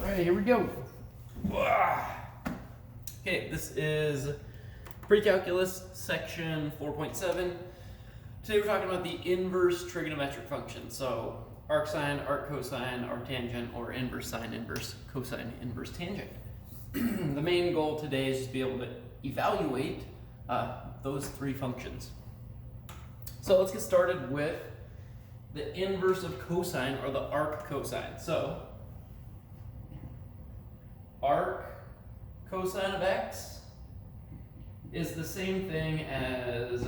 Alright, here we go. Okay, this is Pre-Calculus section 4.7. Today we're talking about the inverse trigonometric function. So arcsine, arccosine, arctangent, or inverse sine, inverse cosine, inverse tangent. The main goal today is just to be able to evaluate those three functions. So let's get started with the inverse of cosine, or the arc cosine. So arc cosine of x is the same thing as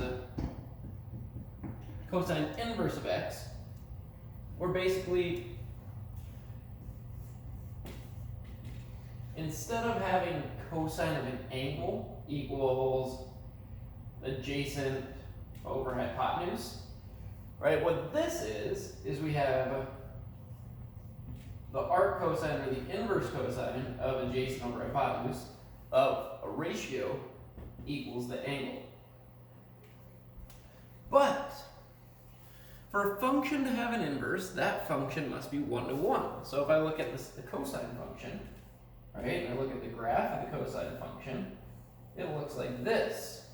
cosine inverse of x, or basically, instead of having cosine of an angle equals adjacent over hypotenuse, right? What this is we have the arc cosine, or the inverse cosine of adjacent over hypotenuse of a ratio equals the angle. But for a function to have an inverse, that function must be 1 to 1. So if I look at the cosine function, right, and I look at the graph of the cosine function, it looks like this.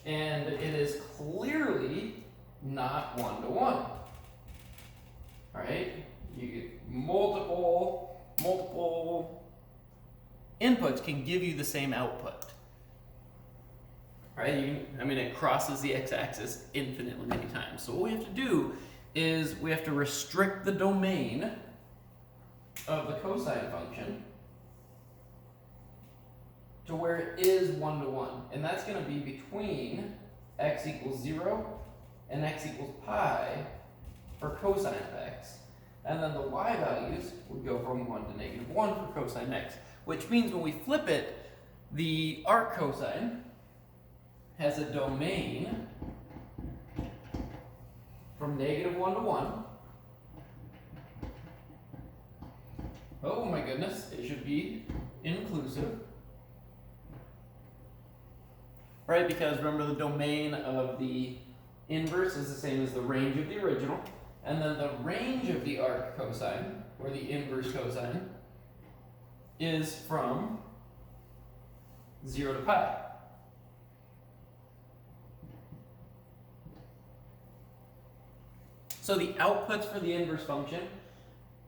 And it is clearly not 1 to 1. All right? You get multiple inputs can give you the same output. Right? It crosses the x-axis infinitely many times. So what we have to do is we have to restrict the domain of the cosine function to where it is 1 to 1. And that's going to be between x equals 0 and x equals pi for cosine of x. And then the y values would go from 1 to -1 for cosine x, which means when we flip it, the arc cosine has a domain from -1 to 1. Oh my goodness, it should be inclusive. Right, because remember, the domain of the inverse is the same as the range of the original. And then the range of the arc cosine, or the inverse cosine, is from 0 to pi. So the outputs for the inverse function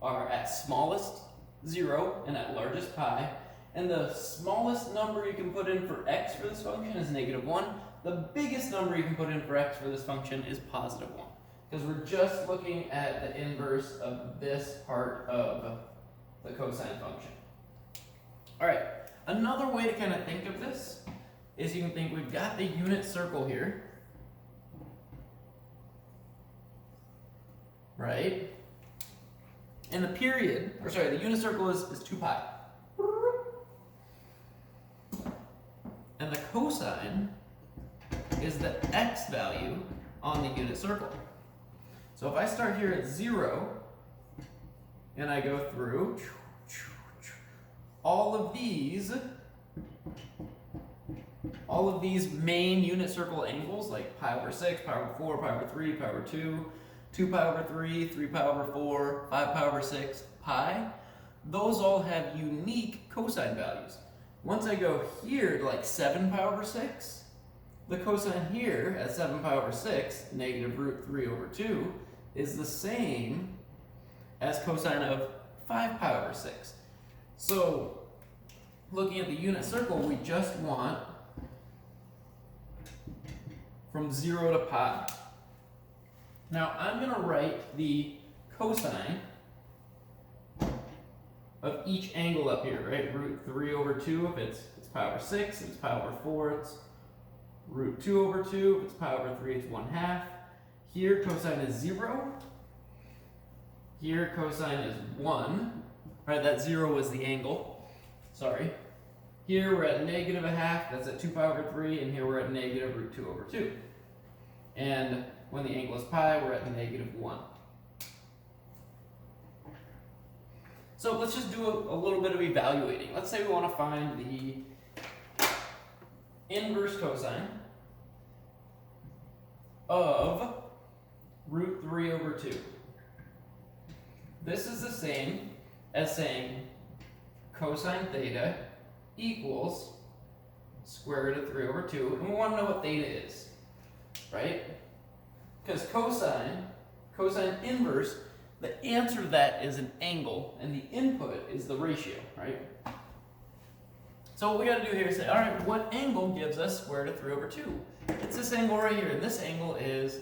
are at smallest 0 and at largest pi. And the smallest number you can put in for x for this function is -1. The biggest number you can put in for x for this function is +1. Because we're just looking at the inverse of this part of the cosine function. All right, another way to kind of think of this is you can think we've got the unit circle here, right? And the unit circle is 2 pi. And the cosine is the x value on the unit circle. So if I start here at 0, and I go through all of these main unit circle angles, like pi over 6, pi over 4, pi over 3, pi over 2, 2 pi over 3, 3 pi over 4, 5 pi over 6, pi, those all have unique cosine values. Once I go here to like 7 pi over 6, the cosine here at 7 pi over 6, -√3 over 2, is the same as cosine of 5 pi over 6. So looking at the unit circle, we just want from 0 to pi. Now I'm going to write the cosine of each angle up here, right? √3 over 2 if it's pi over 6, if it's pi over 4, it's √2 over 2, if it's pi over 3, it's 1/2. Here cosine is 0. Here cosine is 1. Right, that 0 was the angle. Sorry. Here we're at -1/2, that's at 2 pi over 3, and here we're at -√2 over 2. And when the angle is pi, we're at -1. So let's just do a little bit of evaluating. Let's say we want to find the inverse cosine of √3 over 2. This is the same as saying cosine theta equals square root of 3 over 2. And we want to know what theta is, right? Because cosine inverse, the answer to that is an angle, and the input is the ratio, right? So what we got to do here is say, all right, what angle gives us square root of 3 over 2? It's this angle right here, and this angle is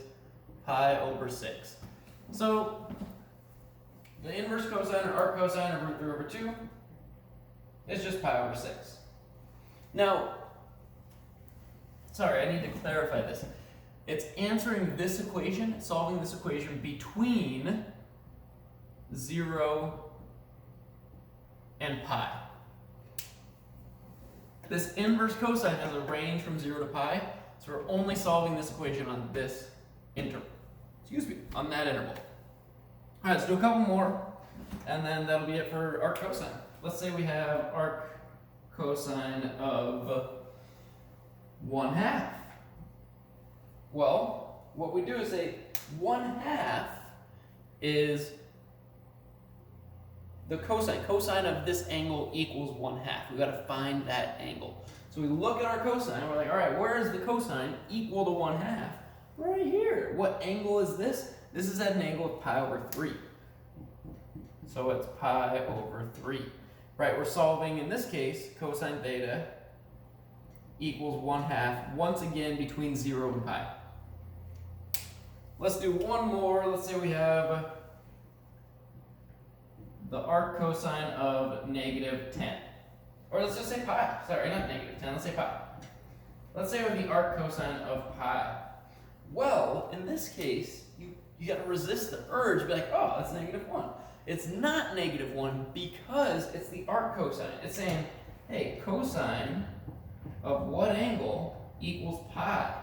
pi over 6. So the inverse cosine or arc cosine of root 3 over 2 is just pi over 6. Now, sorry, I need to clarify this. It's answering this equation, solving this equation between 0 and pi. This inverse cosine has a range from 0 to pi, so we're only solving this equation on this interval. On that interval. All right, let's do a couple more, and then that'll be it for arc cosine. Let's say we have arc cosine of 1/2. Well, what we do is say 1/2 is the cosine. Cosine of this angle equals 1/2. We got to find that angle. So we look at our cosine. We're like, all right, where is the cosine equal to 1/2? Right here. What angle is this? This is at an angle of pi over 3. So it's pi over 3. Right, we're solving, in this case, cosine theta equals 1/2, once again between 0 and pi. Let's do one more. Let's say we have the arc cosine of -10. Or let's just say pi. Sorry, not -10, let's say pi. Let's say we have the arc cosine of pi. Well, in this case, you got to resist the urge to be like, oh, that's -1. It's not -1 because it's the arc cosine. It's saying, hey, cosine of what angle equals pi?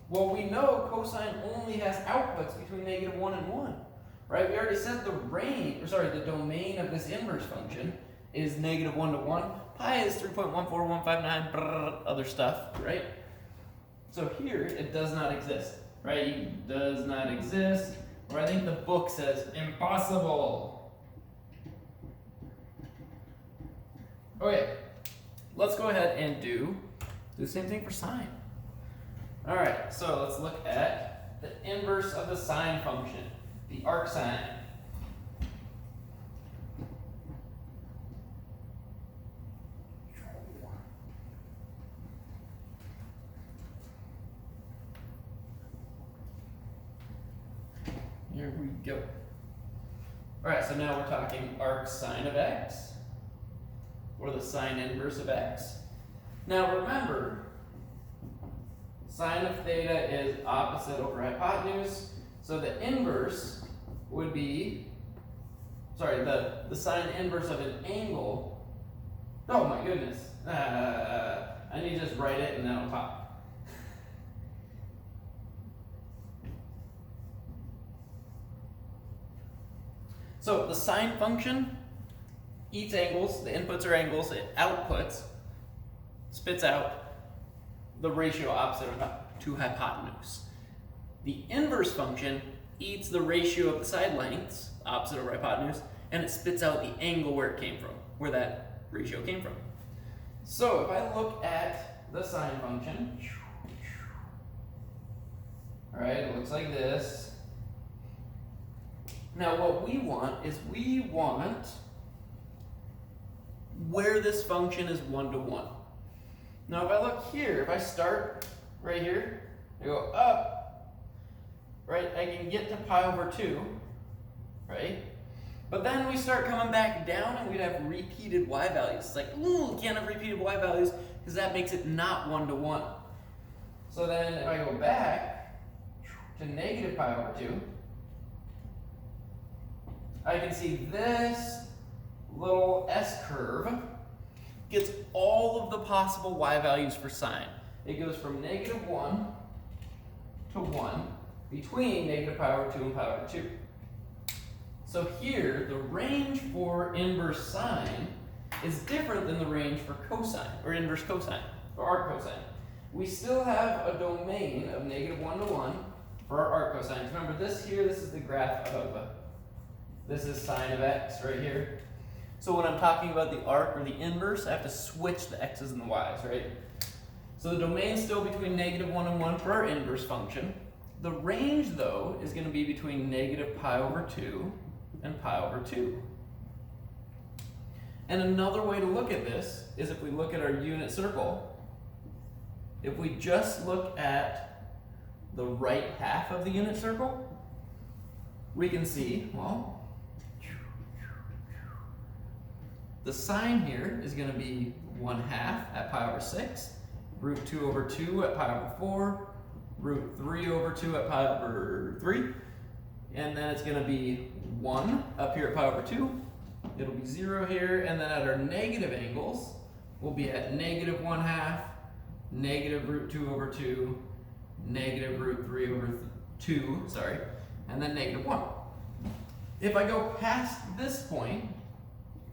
Well, we know cosine only has outputs between -1 and 1, right? We already said the domain of this inverse function is -1 to 1. Pi is 3.14159, other stuff, right? So here, it does not exist, right? It does not exist, or I think the book says impossible. Okay, let's go ahead and do the same thing for sine. All right, so let's look at the inverse of the sine function, the arc sine. Here we go. All right, so now we're talking arc sine of x, or the sine inverse of x. Now remember, sine of theta is opposite over hypotenuse, so the inverse would be, the sine inverse of an angle. Oh my goodness. I need to just write it and then I'll talk. So the sine function eats angles, the inputs are angles, it outputs, spits out the ratio opposite to hypotenuse. The inverse function eats the ratio of the side lengths, opposite over hypotenuse, and it spits out the angle where it came from, where that ratio came from. So if I look at the sine function, all right, it looks like this. Now what we want is where this function is 1 to 1. Now if I look here, if I start right here, I go up, right, I can get to pi over 2, right? But then we start coming back down and we'd have repeated y values. It's like, ooh, can't have repeated y values because that makes it not 1 to 1. So then if I go back to negative pi over 2, I can see this little S curve gets all of the possible y values for sine. It goes from -1 to 1 between negative pi over 2 and pi over 2. So here, the range for inverse sine is different than the range for cosine, or inverse cosine, or arc cosine. We still have a domain of -1 to 1 for our arc cosine. Remember this here, this is the graph of, this is sine of x right here. So when I'm talking about the arc or the inverse, I have to switch the x's and the y's, right? So the domain's still between -1 and 1 for our inverse function. The range, though, is going to be between -pi/2 and pi/2. And another way to look at this is if we look at our unit circle, if we just look at the right half of the unit circle, we can see, well, the sign here is going to be 1/2 at pi/6, √2/2 at pi/4, √3/2 at pi/3, and then it's going to be 1 up here at pi/2. It'll be 0 here, and then at our negative angles, we'll be at -1/2, -√2/2, -√3/2, sorry, and then -1. If I go past this point,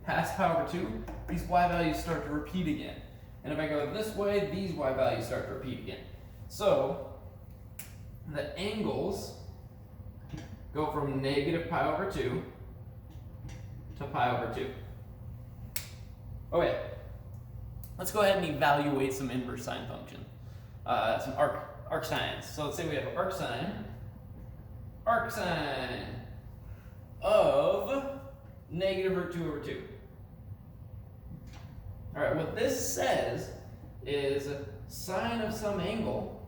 past pi/2, these y values start to repeat again. And if I go this way, these y values start to repeat again. So the angles go from -pi/2 to pi/2. Okay, let's go ahead and evaluate some inverse sine function, some arc sines. So let's say we have arc sine of -√2/2. All right, what this says is sine of some angle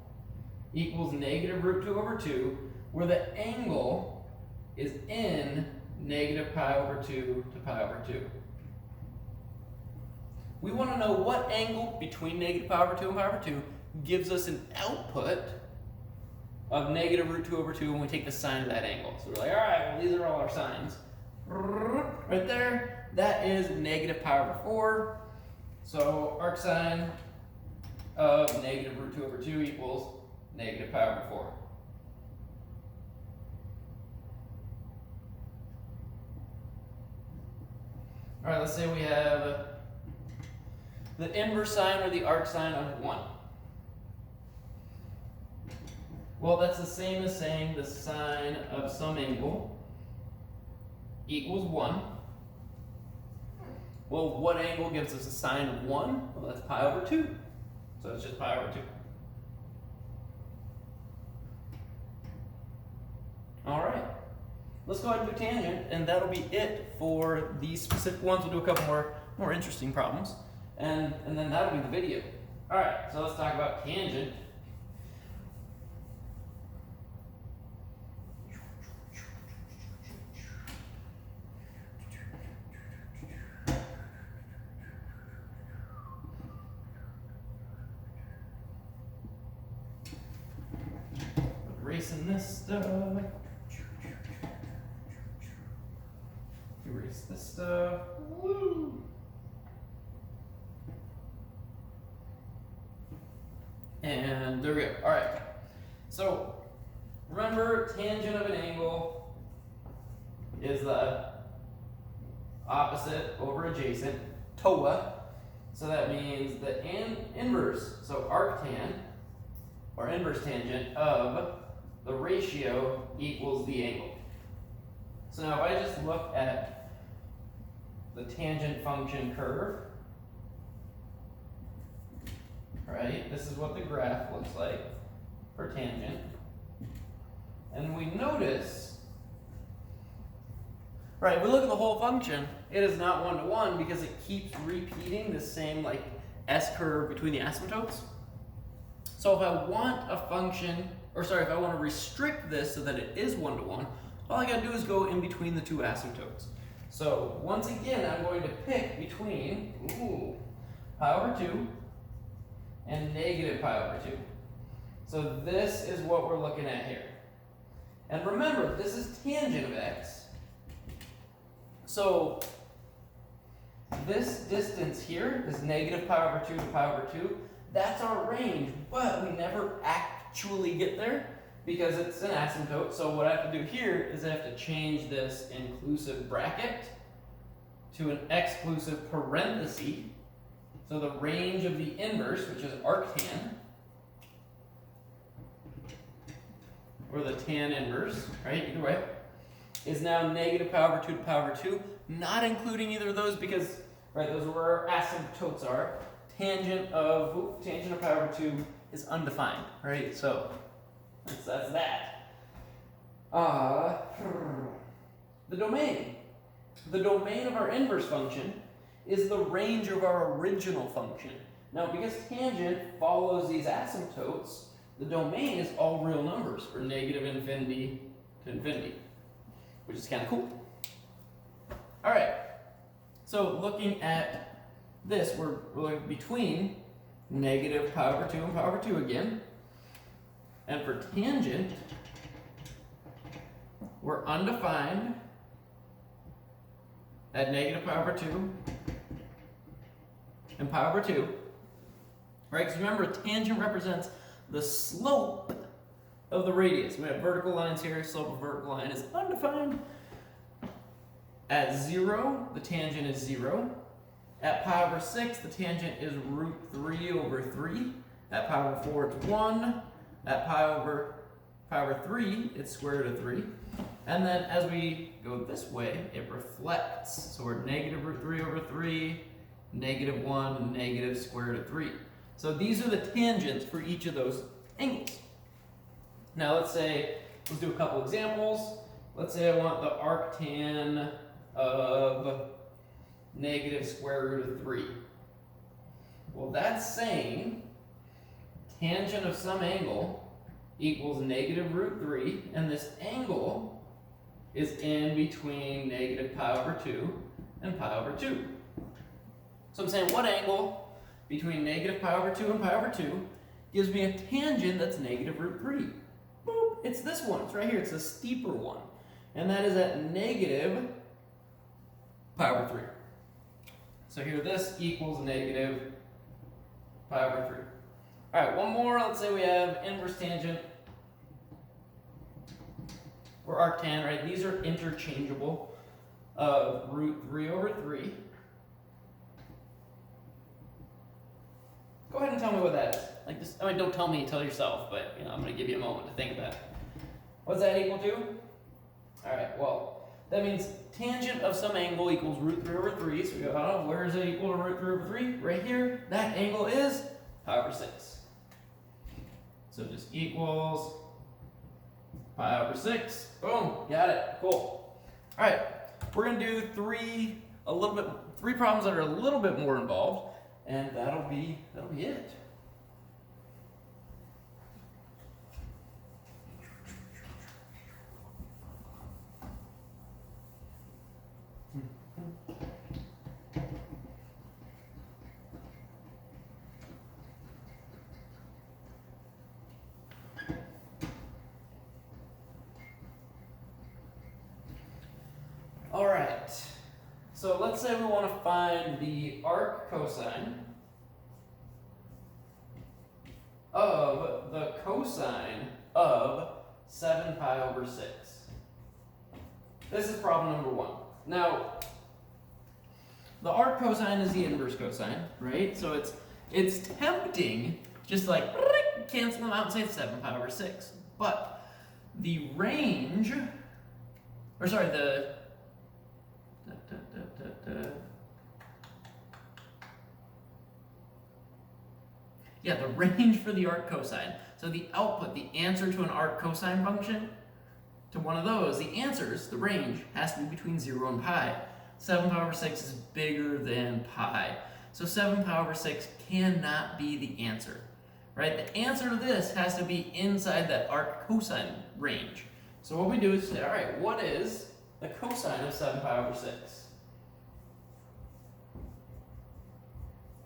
equals -√2/2, where the angle is in -pi/2 to pi/2. We want to know what angle between -pi/2 and pi/2 gives us an output of -√2/2 when we take the sine of that angle. So we're like, all right, well, these are all our sines. Right there, that is -pi/4. So arc sine of -√2/2 equals -pi/4. All right, let's say we have the inverse sine or the arc sine of 1. Well, that's the same as saying the sine of some angle equals 1. Well, what angle gives us a sine of 1? Well, that's pi/2. So it's just pi/2. All right. Let's go ahead and do tangent, and that'll be it for these specific ones. We'll do a couple more interesting problems, and then that'll be the video. All right, so let's talk about tangent. Erasing this stuff. Erase this stuff. Woo. And there we go. All right. So remember, tangent of an angle is the opposite over adjacent, TOA. So that means the inverse, so arctan, or inverse tangent of the ratio equals the angle. So now if I just look at the tangent function curve, right, this is what the graph looks like for tangent. And we notice, right, if we look at the whole function, it is not one-to-one because it keeps repeating the same like S curve between the asymptotes. So if I want a function, or sorry, if I want to restrict this so that it is one-to-one, all I gotta do is go in between the two asymptotes. So once again, I'm going to pick between pi/2 and -pi/2. So this is what we're looking at here. And remember, this is tangent of x. So this distance here is -pi/2 to pi/2. That's our range, but we never actually get there because it's an asymptote. So what I have to do here is I have to change this inclusive bracket to an exclusive parenthesis. So the range of the inverse, which is arctan, or the tan inverse, right, either way, is now -pi/2 to pi/2, not including either of those because, right, those are where our asymptotes are. Tangent of pi over 2 is undefined, right? So that's that. The domain. The domain of our inverse function is the range of our original function. Now, because tangent follows these asymptotes, the domain is all real numbers for negative infinity to infinity, which is kind of cool. All right, so looking at this, we're between negative pi over 2 and pi over 2 again. And for tangent, we're undefined at negative pi over 2 and pi over 2. Right, because remember, tangent represents the slope of the radius. We have vertical lines here, slope of vertical line is undefined. At 0, the tangent is 0. At pi over 6, the tangent is root 3 over 3. At pi over 4, it's 1. At pi over 3, it's square root of 3. And then as we go this way, it reflects. So we're negative root 3 over 3, negative 1, negative square root of 3. So these are the tangents for each of those angles. Now let's do a couple examples. Let's say I want the arctan of negative square root of 3. Well, that's saying tangent of some angle equals negative root 3, and this angle is in between negative pi over 2 and pi over 2. So I'm saying what angle between negative pi over 2 and pi over 2 gives me a tangent that's negative root 3. Boop, it's this one, it's right here, it's the steeper one. And that is at negative pi over 3. So here this equals negative pi over 3. All right, one more. Let's say we have inverse tangent or arctan, right? These are interchangeable of root 3 over 3. Go ahead and tell me what that is. Like this, I mean, don't tell me, tell yourself, but I'm going to give you a moment to think about it. What's that equal to? All right, well, that means tangent of some angle equals root 3 over 3. So we go, oh, where is it equal to root 3 over 3? Right here. That angle is pi over 6. So just equals pi over 6. Boom, got it. Cool. All right, we're going to do three problems that are a little bit more involved, and that'll be it. All right, so let's say we want to find the arc cosine of the cosine of 7 pi over 6. This is problem number 1. Now, the arc cosine is the inverse cosine, right? So it's tempting just like cancel them out and say it's 7 pi over 6. But the range, or sorry, the range for the arc cosine. So the output, the answer to an arc cosine function, to one of those, the answers, the range, has to be between 0 and pi. 7 pi over 6 is bigger than pi. So 7 pi over 6 cannot be the answer, right? The answer to this has to be inside that arc cosine range. So what we do is say, all right, what is the cosine of 7 pi over 6?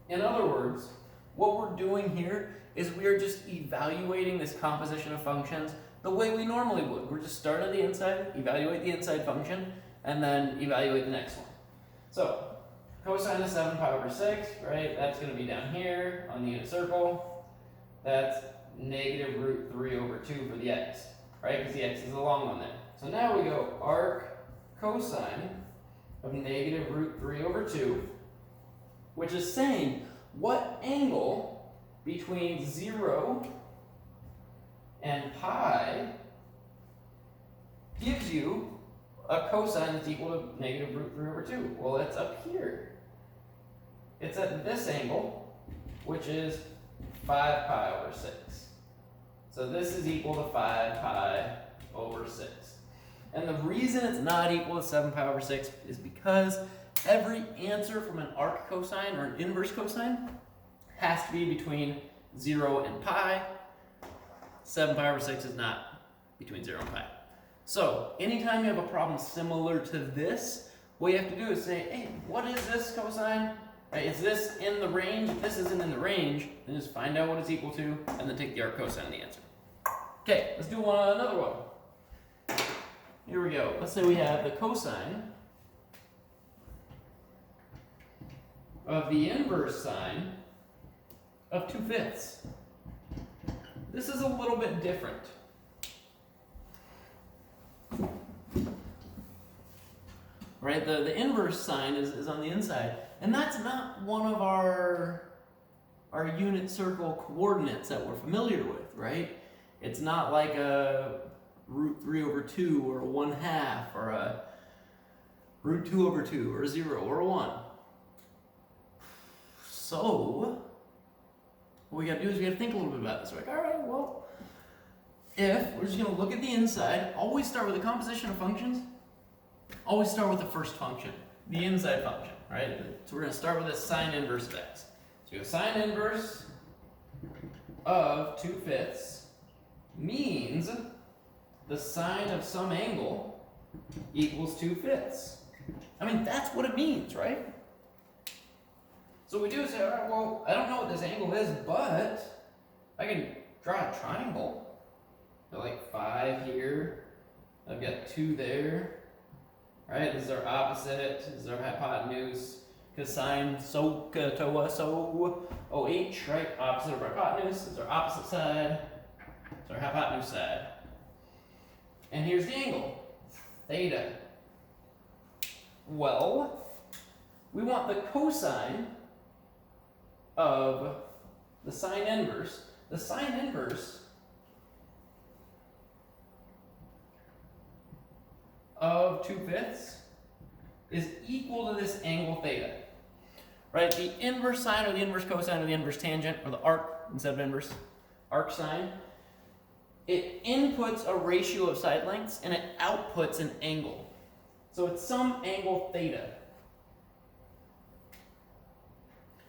In other words, what we're doing here is we are just evaluating this composition of functions the way we normally would. We're just start at the inside, evaluate the inside function, and then evaluate the next one. So, cosine of 7 pi over 6, right? That's going to be down here on the unit circle. That's negative root 3 over 2 for the x, right? Because the x is the long one there. So now we go arc cosine of negative root 3 over 2, which is saying what angle between 0 and pi gives you a cosine that's equal to negative root 3 over 2? Well, it's up here. It's at this angle, which is 5 pi over 6. So this is equal to 5 pi over 6. And the reason it's not equal to 7 pi over 6 is because every answer from an arc cosine or an inverse cosine has to be between 0 and pi. 7 pi over 6 is not between 0 and pi. So anytime you have a problem similar to this, what you have to do is say, hey, what is this cosine? Right, is this in the range? If this isn't in the range, then just find out what it's equal to, and then take the arc cosine of the answer. Okay, let's do another one. Here we go. Let's say we have the cosine of the inverse sine of 2/5. This is a little bit different. Right, the inverse sine is on the inside, and that's not one of our unit circle coordinates that we're familiar with, right? It's not like a root 3 over 2 or a 1/2 or a root 2 over 2 or a 0 or a 1. So what we got to do is we got to think a little bit about this. We're like, all right, well, if we're just going to look at the inside, always start with the composition of functions. Always start with the first function, the inside function, right? So we're going to start with a sine inverse of x. So you have sine inverse of 2/5 means the sine of some angle equals 2/5. I mean, that's what it means, right? So what we do is say, all right, well, I don't know what this angle is, but I can draw a triangle. Got like 5 here. I've got 2 there. Right, this is our opposite, this is our hypotenuse, because sine so toa so OH, right? Opposite of our hypotenuse is our opposite side, it's our hypotenuse side. And here's the angle, theta. Well, we want the cosine of the sine inverse. The sine inverse of 2/5 is equal to this angle theta. Right? The inverse sine or the inverse cosine or the inverse tangent or the arc instead of inverse, arc sine, it inputs a ratio of side lengths and it outputs an angle. So it's some angle theta.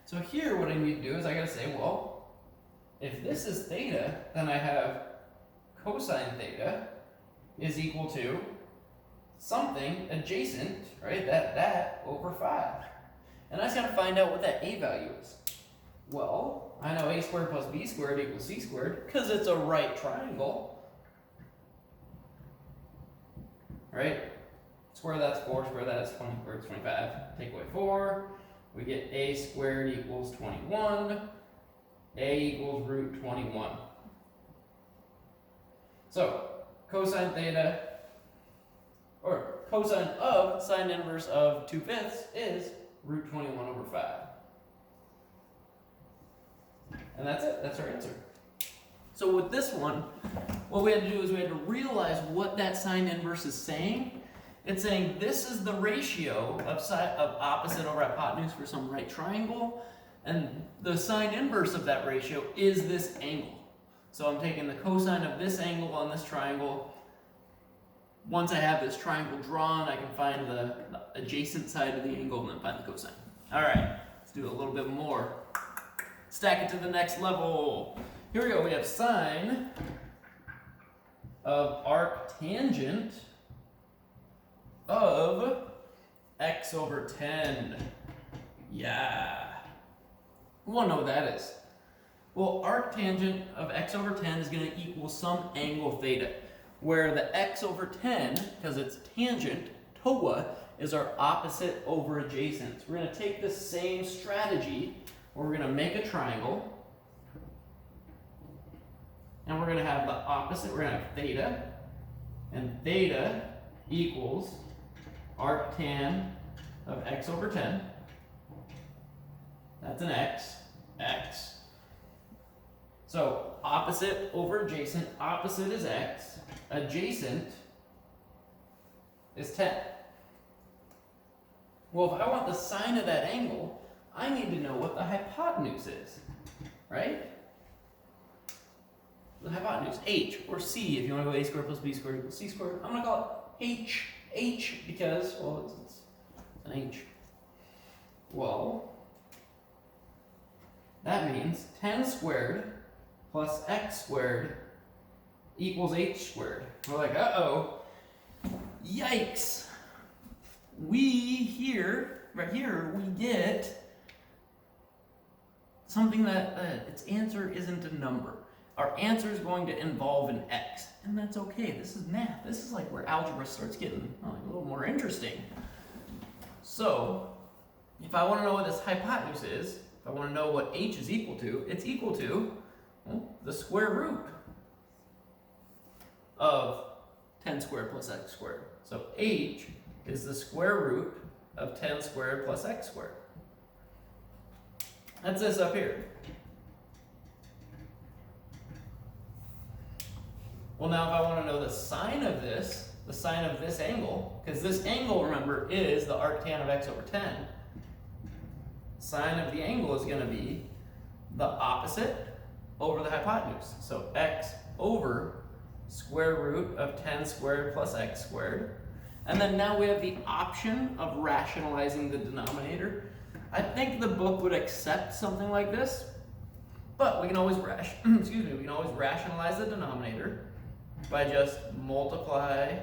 So here what I need to do is I gotta say, well, if this is theta, then I have cosine theta is equal to something adjacent, right? That over 5. And I just got to find out what that a value is. Well, I know a squared plus b squared equals c squared because it's a right triangle. Right? Square that's 4, square that's 20, square that's 25. Take away 4. We get a squared equals 21. A equals root 21. So, cosine theta, or cosine of sine inverse of 2/5 is root 21 over 5. And that's it. That's our answer. So with this one, what we had to do is we had to realize what that sine inverse is saying. It's saying this is the ratio of opposite over hypotenuse for some right triangle, and the sine inverse of that ratio is this angle. So I'm taking the cosine of this angle on this triangle. Once I have this triangle drawn, I can find the adjacent side of the angle and then find the cosine. All right, let's do a little bit more. Stack it to the next level. Here we go, we have sine of arc tangent of x over 10. Yeah. We want to know what that is. Well, arc tangent of x over 10 is going to equal some angle theta, where the x over 10, because it's tangent, toa, is our opposite over adjacent. So we're going to take the same strategy, where we're going to make a triangle, and we're going to have the opposite, we're going to have theta, and theta equals arc tan of x over 10. That's an x, x. So opposite over adjacent, opposite is x, adjacent is 10. Well, if I want the sine of that angle, I need to know what the hypotenuse is, right? The hypotenuse, h, or c, if you want to go a squared plus b squared equals c squared. I'm going to call it h because, well, it's an h. Well, that means 10 squared plus x squared equals h squared. We're like, uh-oh, yikes. Right here, we get something that its answer isn't a number. Our answer is going to involve an x, and that's okay. This is math. This is like where algebra starts getting a little more interesting. So, if I want to know what this hypotenuse is, if I want to know what h is equal to, it's equal to, well, the square root of 10 squared plus x squared. So h is the square root of 10 squared plus x squared. That's this up here. Well, now if I want to know the sine of this angle, because this angle, remember, is the arctan of x over 10, sine of the angle is going to be the opposite over the hypotenuse. So x over square root of 10 squared plus x squared. And then now we have the option of rationalizing the denominator. I think the book would accept something like this, but we can always we can always rationalize the denominator by just multiply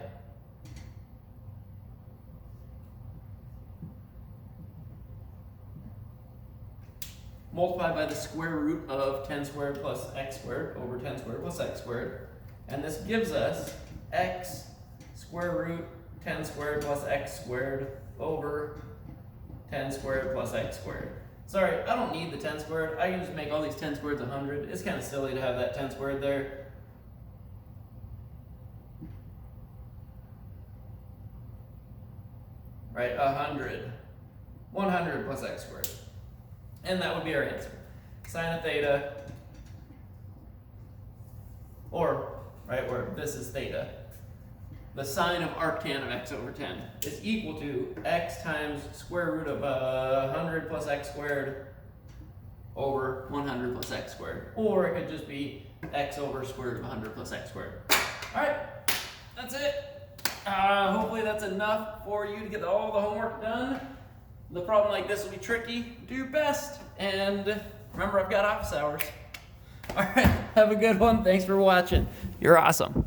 by the square root of 10 squared plus x squared over 10 squared plus x squared. And this gives us x square root 10 squared plus x squared over 10 squared plus x squared. Sorry, I don't need the 10 squared. I can just make all these 10 squareds 100. It's kind of silly to have that 10 squared there. Right, 100. 100 plus x squared. And that would be our answer. Sine of theta, or, right, where this is theta, the sine of arctan of x over 10 is equal to x times square root of 100 plus x squared over 100 plus x squared. Or it could just be x over square root of 100 plus x squared. All right, that's it. Hopefully that's enough for you to get all the homework done. The problem like this will be tricky. Do your best. And remember, I've got office hours. All right, have a good one. Thanks for watching. You're awesome.